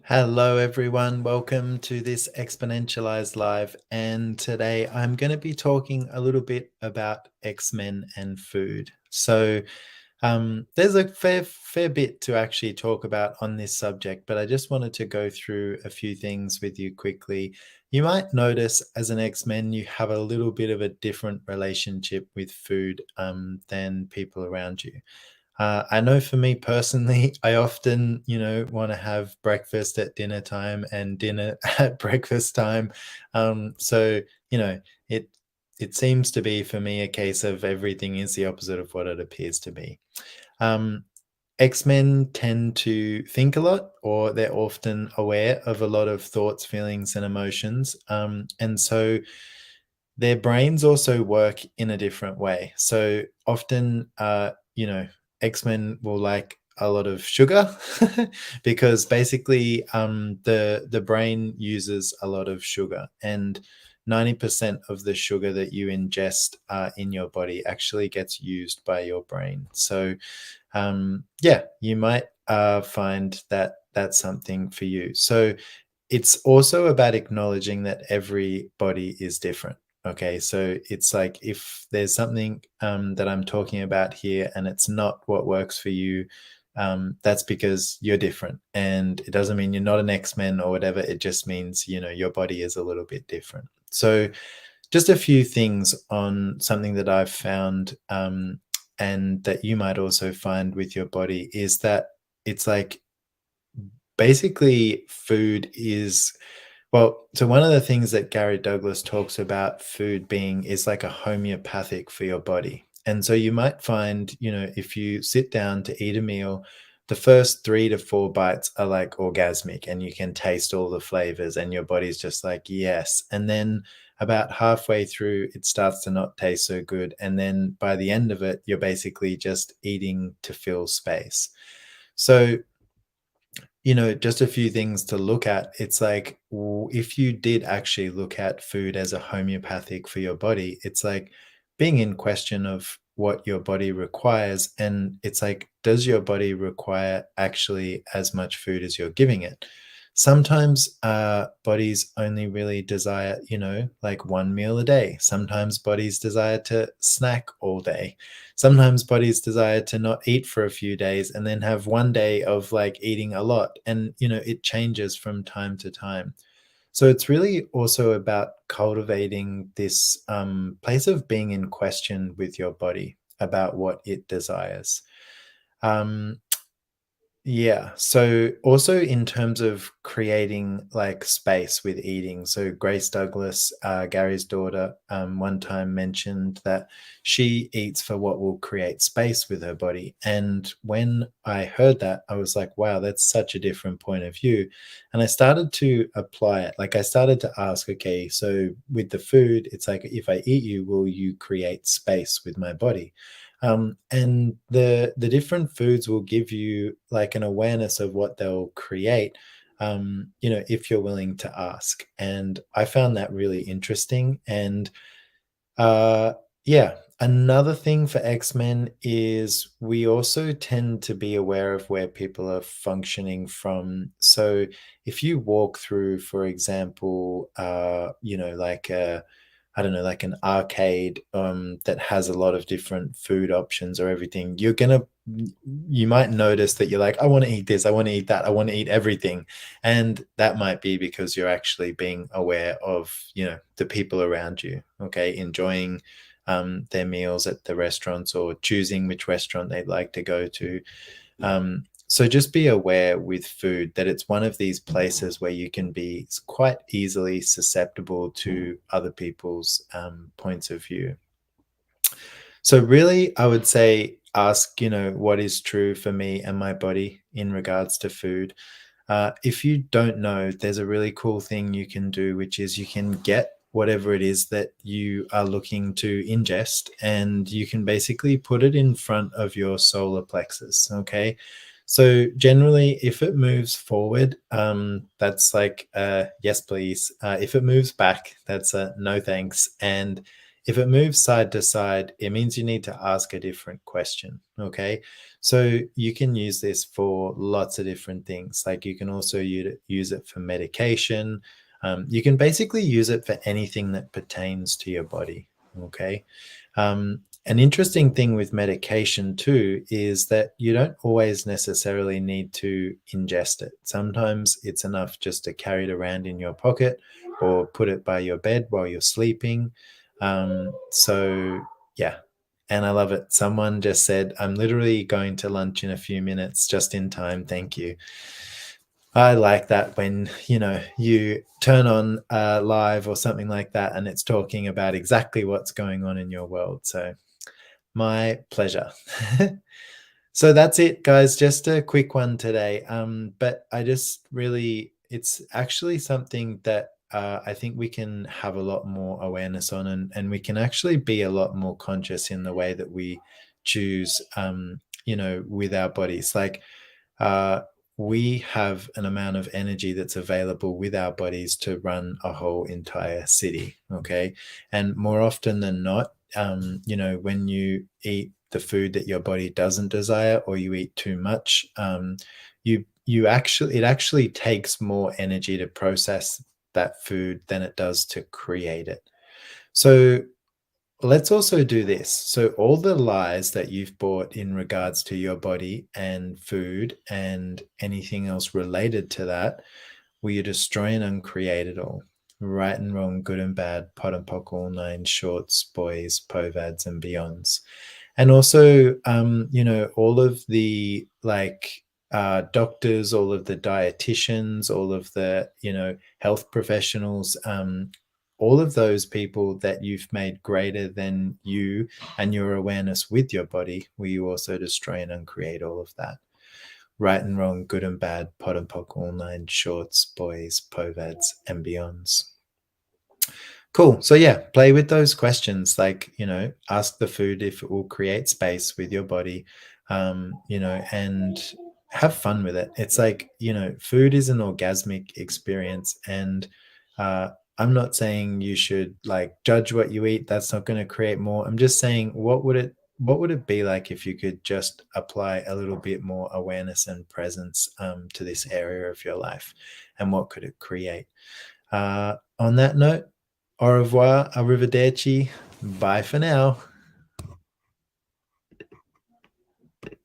Hello, everyone. Welcome to this Exponentialized Live. And today I'm going to be talking a little bit about X-Men and food. There's a fair bit to actually talk about on this subject, but I just wanted to go through a few things with you quickly. You might notice as an X-Men, you have a little bit of a different relationship with food than people around you. I know for me personally, I often, want to have breakfast at dinner time and dinner at breakfast time. So, you know, it it seems to be for me a case of everything is the opposite of what it appears to be. Um, X-Men tend to think a lot, or they're often aware of a lot of thoughts, feelings, and emotions. And so their brains also work in a different way. So often, X-Men will like a lot of sugar because basically the brain uses a lot of sugar, and 90% of the sugar that you ingest in your body actually gets used by your brain. So yeah, you might find that that's something for you. So it's also about acknowledging that everybody is different. Okay, so it's like if there's something that I'm talking about here and it's not what works for you, that's because you're different. And it doesn't mean you're not an X-Men or whatever. It just means, your body is a little bit different. So just a few things on something that I've found and that you might also find with your body is that it's like basically food is so one of the things that Gary Douglas talks about food being is like a homeopathic for your body. And so you might find, if you sit down to eat a meal, the first 3 to 4 bites are like orgasmic and you can taste all the flavors and your body's just like, yes. And then about halfway through, it starts to not taste so good. And then by the end of it, you're basically just eating to fill space. So just a few things to look at. It's like if you did actually look at food as a homeopathic for your body, it's like being in question of what your body requires. And it's like, does your body require actually as much food as you're giving it? Sometimes bodies only really desire, like one meal a day. Sometimes bodies desire to snack all day. Sometimes bodies desire to not eat for a few days and then have one day of like eating a lot. And, it changes from time to time. So it's really also about cultivating this place of being in question with your body about what it desires. Um, yeah. So also in terms of creating like space with eating. So Grace Douglas, Gary's daughter, one time mentioned that she eats for what will create space with her body. And when I heard that, I was like, wow, that's such a different point of view. And I started to apply it. Like I started to ask, okay, so with the food, it's like if I eat you, will you create space with my body? And the different foods will give you like an awareness of what they'll create, if you're willing to ask. And I found that really interesting. And uh, yeah, another thing for X-Men is we also tend to be aware of where people are functioning from. So if you walk through, for example, like a I don't know, like an arcade that has a lot of different food options or everything, you might notice that you're like, I want to eat this, I want to eat that, I want to eat everything. And that might be because you're actually being aware of, the people around you, okay, enjoying their meals at the restaurants or choosing which restaurant they'd like to go to. So just be aware with food that it's one of these places where you can be quite easily susceptible to other people's points of view. So really, I would say ask, what is true for me and my body in regards to food. If you don't know, there's a really cool thing you can do, which is you can get whatever it is that you are looking to ingest, and you can basically put it in front of your solar plexus. Okay. So generally, if it moves forward, that's like yes, please. If it moves back, that's a no thanks. And If it moves side to side, it means you need to ask a different question. Okay. So you can use this for lots of different things. Like you can also use it for medication. You can basically use it for anything that pertains to your body. Okay. An interesting thing with medication too is that you don't always necessarily need to ingest it. Sometimes it's enough just to carry it around in your pocket or put it by your bed while you're sleeping. So yeah, and I love it. Someone just said, I'm literally going to lunch in a few minutes, just in time. Thank you. I like that when, you turn on live or something like that and it's talking about exactly what's going on in your world. So my pleasure. So that's it, guys. Just a quick one today. But I just really, it's actually something that I think we can have a lot more awareness on, and we can actually be a lot more conscious in the way that we choose, with our bodies. Like, uh, we have an amount of energy that's available with our bodies to run a whole entire city. Okay. And more often than not, when you eat the food that your body doesn't desire or you eat too much, it actually takes more energy to process that food than it does to create it. So let's also do this. So all the lies that you've bought in regards to your body and food and anything else related to that, will you destroy and uncreate it all? Right and wrong, good and bad, pot and pock, all nine shorts, boys, povads, and beyonds. And also, all of the doctors, all of the dietitians, all of the, health professionals, all of those people that you've made greater than you and your awareness with your body, will you also destroy and uncreate all of that? Right and wrong, good and bad, pot and pock, all nine shorts, boys, povads, and beyonds. Cool. So yeah, play with those questions. Like, ask the food if it will create space with your body, and have fun with it. It's like, food is an orgasmic experience. And I'm not saying you should like judge what you eat. That's not going to create more. I'm just saying, what would it be like if you could just apply a little bit more awareness and presence to this area of your life? And what could it create? On that note, au revoir, arrivederci, bye for now.